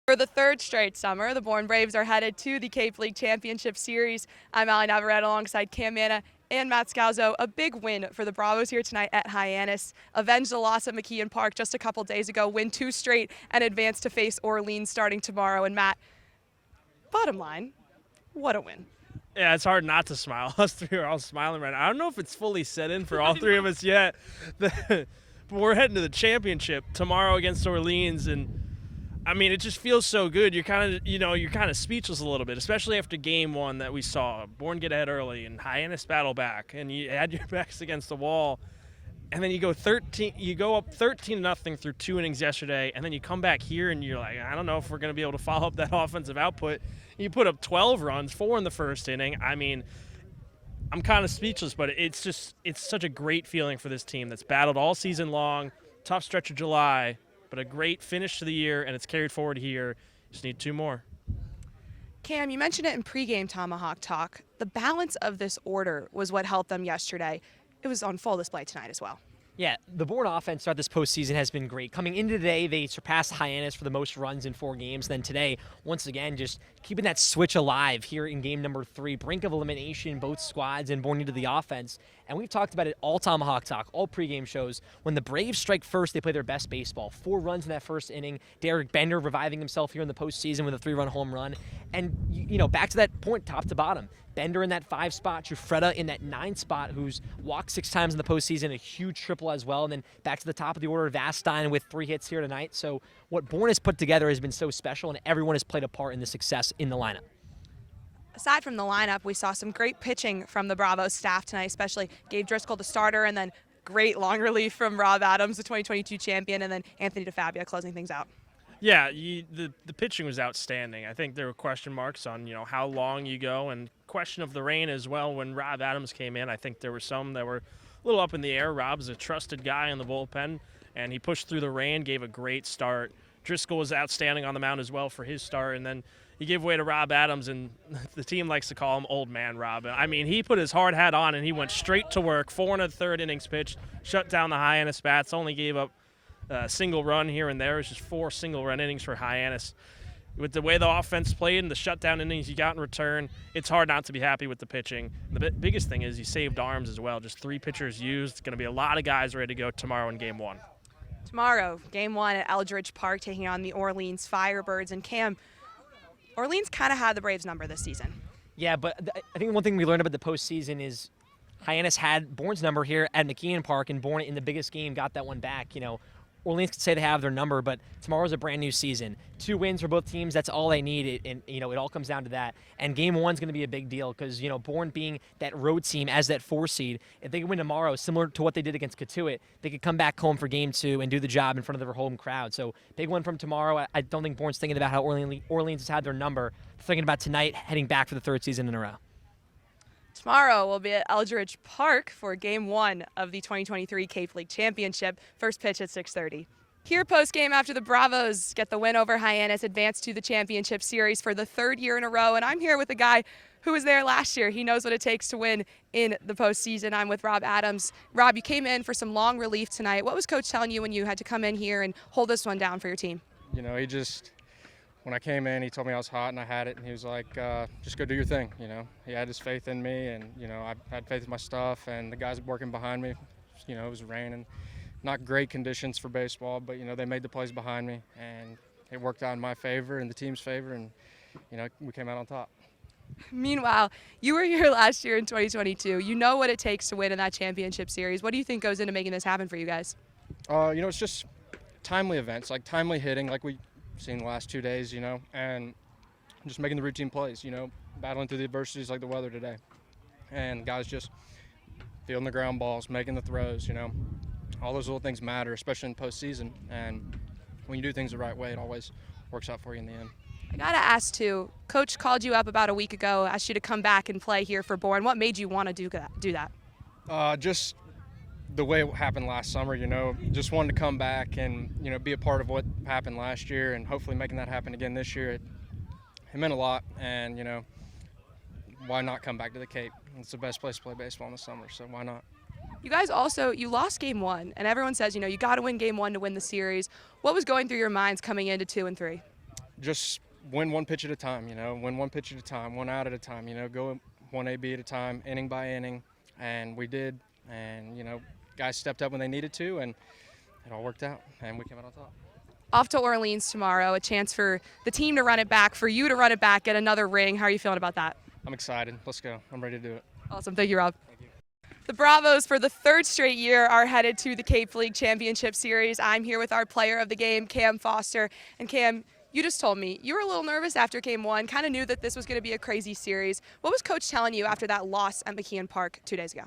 For the third straight summer, the Bourne Braves are headed to the Cape League Championship Series. I'm Allie Navarrete alongside Cam Manna and Matt Scalzo. A big win for the Bravos here tonight at Hyannis. Avenge the loss at McKeon Park just a couple days ago, win 2 straight, and advance to face Orleans starting tomorrow. And Matt, bottom line, what a win. Yeah, it's hard not to smile. Us three are all smiling right now. I don't know if it's fully set in for all three of us yet. But we're heading to the championship tomorrow against Orleans, and I mean, it just feels so good. You're kind of speechless a little bit, especially after game 1 that we saw. Bourne get ahead early and Hyannis battle back, and you had your backs against the wall, and then you go up 13-0 through 2 innings yesterday, and then you come back here and you're like, I don't know if we're going to be able to follow up that offensive output. You put up 12 runs, 4 in the first inning. I mean, I'm kind of speechless, but it's such a great feeling for this team that's battled all season long, tough stretch of July, but a great finish to the year, and it's carried forward here. Just need 2 more. Cam, you mentioned it in pregame Tomahawk talk. The balance of this order was what helped them yesterday. It was on full display tonight as well. Yeah, the Bourne offense throughout this postseason has been great. Coming into today, they surpassed Hyannis for the most runs in 4 games. Then today, once again, just keeping that switch alive here in game number 3. Brink of elimination, both squads, and Bourne into the offense. And we've talked about it all Tomahawk talk, all pregame shows. When the Braves strike first, they play their best baseball. 4 runs in that first inning. Derek Bender reviving himself here in the postseason with a 3-run home run. And, back to that point, top to bottom. Bender in that 5 spot, Jufreta in that 9 spot, who's walked 6 times in the postseason, a huge triple as well. And then back to the top of the order, Vastine with 3 hits here tonight. So what Bourne has put together has been so special, and everyone has played a part in the success in the lineup. Aside from the lineup, we saw some great pitching from the Bravos staff tonight, especially Gabe Driscoll, the starter, and then great long relief from Robb Adams, the 2022 champion, and then Anthony DeFabia closing things out. Yeah, the pitching was outstanding. I think there were question marks on how long you go, and question of the rain as well. When Robb Adams came in, I think there were some that were a little up in the air. Robb's a trusted guy in the bullpen, and he pushed through the rain, gave a great start. Driscoll was outstanding on the mound as well for his start, and then he gave way to Robb Adams, and the team likes to call him Old Man Robb. I mean, he put his hard hat on, and he went straight to work. 4 1/3 innings pitched, shut down the Hyannis bats, only gave up a single run here and there. It's just 4 single-run innings for Hyannis. With the way the offense played and the shutdown innings you got in return, it's hard not to be happy with the pitching. The biggest thing is you saved arms as well. Just 3 pitchers used. It's going to be a lot of guys ready to go tomorrow in game 1. Tomorrow, game 1 at Eldridge Park, taking on the Orleans Firebirds. And Cam, Orleans kind of had the Braves number this season. Yeah, but I think one thing we learned about the postseason is Hyannis had Bourne's number here at McKeon Park, and Bourne in the biggest game got that one back. Orleans could say they have their number, but tomorrow's a brand new season. 2 wins for both teams, that's all they need, and it all comes down to that. And game 1's going to be a big deal because, Bourne being that road team as that 4 seed, if they can win tomorrow, similar to what they did against Katuitt, they could come back home for game 2 and do the job in front of their home crowd. So big one from tomorrow. I don't think Bourne's thinking about how Orleans has had their number. They're thinking about tonight, heading back for the 3rd season in a row. Tomorrow we'll be at Eldridge Park for Game 1 of the 2023 Cape League Championship. First pitch at 6:30. Here post-game after the Bravos get the win over Hyannis, advance to the championship series for the 3rd year in a row. And I'm here with a guy who was there last year. He knows what it takes to win in the postseason. I'm with Robb Adams. Robb, you came in for some long relief tonight. What was Coach telling you when you had to come in here and hold this one down for your team? When I came in, he told me I was hot and I had it, and he was like, just go do your thing, He had his faith in me, and, I had faith in my stuff, and the guys working behind me, it was raining. Not great conditions for baseball, but, they made the plays behind me, and it worked out in my favor and the team's favor, and, we came out on top. Meanwhile, you were here last year in 2022. You know what it takes to win in that championship series. What do you think goes into making this happen for you guys? It's just timely events, like timely hitting, like we seen the last 2 days, and just making the routine plays, battling through the adversities like the weather today. And guys just fielding the ground balls, making the throws, all those little things matter, especially in postseason. And when you do things the right way, it always works out for you in the end. I got to ask, too, Coach called you up about a week ago, asked you to come back and play here for Bourne. What made you want to do that? Just the way it happened last summer, just wanted to come back and, be a part of what happened last year and hopefully making that happen again this year. It meant a lot, and, why not come back to the Cape? It's the best place to play baseball in the summer, so why not? You guys also, you lost game 1, and everyone says, you got to win game 1 to win the series. What was going through your minds coming into 2 and 3? just win one pitch at a time, win one pitch at a time, one out at a time, go one AB at a time, inning by inning, and we did, and, guys stepped up when they needed to, and it all worked out, and we came out on top. Off to Orleans tomorrow, a chance for the team to run it back, for you to run it back, get another ring. How are you feeling about that? I'm excited. Let's go. I'm ready to do it. Awesome. Thank you, Rob. Thank you. The Bravos, for the third straight year, are headed to the Cape League Championship Series. I'm here with our player of the game, Cam Foster. And Cam, you just told me you were a little nervous after Game 1, kind of knew that this was going to be a crazy series. What was Coach telling you after that loss at McKeon Park 2 days ago?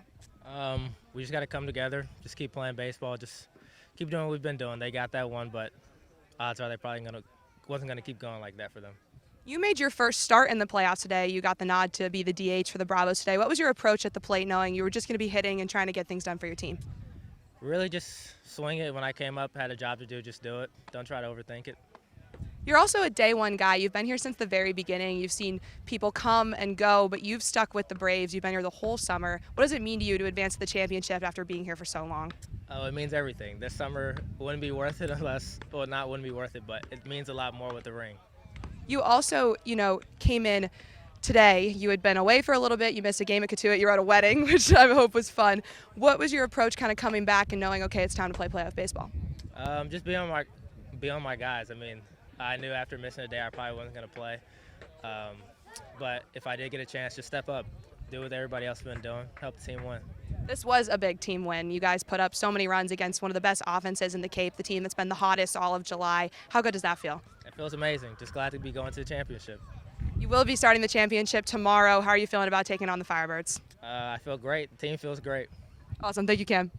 We just got to come together, just keep playing baseball, just keep doing what we've been doing. They got that one, but odds are they probably wasn't going to keep going like that for them. You made your first start in the playoffs today. You got the nod to be the DH for the Bravos today. What was your approach at the plate, knowing you were just going to be hitting and trying to get things done for your team? Really just swing it. When I came up, had a job to do, just do it. Don't try to overthink it. You're also a day one guy. You've been here since the very beginning. You've seen people come and go, but you've stuck with the Braves. You've been here the whole summer. What does it mean to you to advance to the championship after being here for so long? Oh, it means everything. This summer wouldn't be worth it wouldn't be worth it, but it means a lot more with the ring. You also, came in today. You had been away for a little bit. You missed a game at Katuitt. You were at a wedding, which I hope was fun. What was your approach kind of coming back and knowing, okay, it's time to play playoff baseball? Just be on my guys. I mean, I knew after missing a day I probably wasn't going to play. But if I did get a chance, just step up, do what everybody else has been doing, help the team win. This was a big team win. You guys put up so many runs against one of the best offenses in the Cape, the team that's been the hottest all of July. How good does that feel? It feels amazing. Just glad to be going to the championship. You will be starting the championship tomorrow. How are you feeling about taking on the Firebirds? I feel great. The team feels great. Awesome. Thank you, Cam.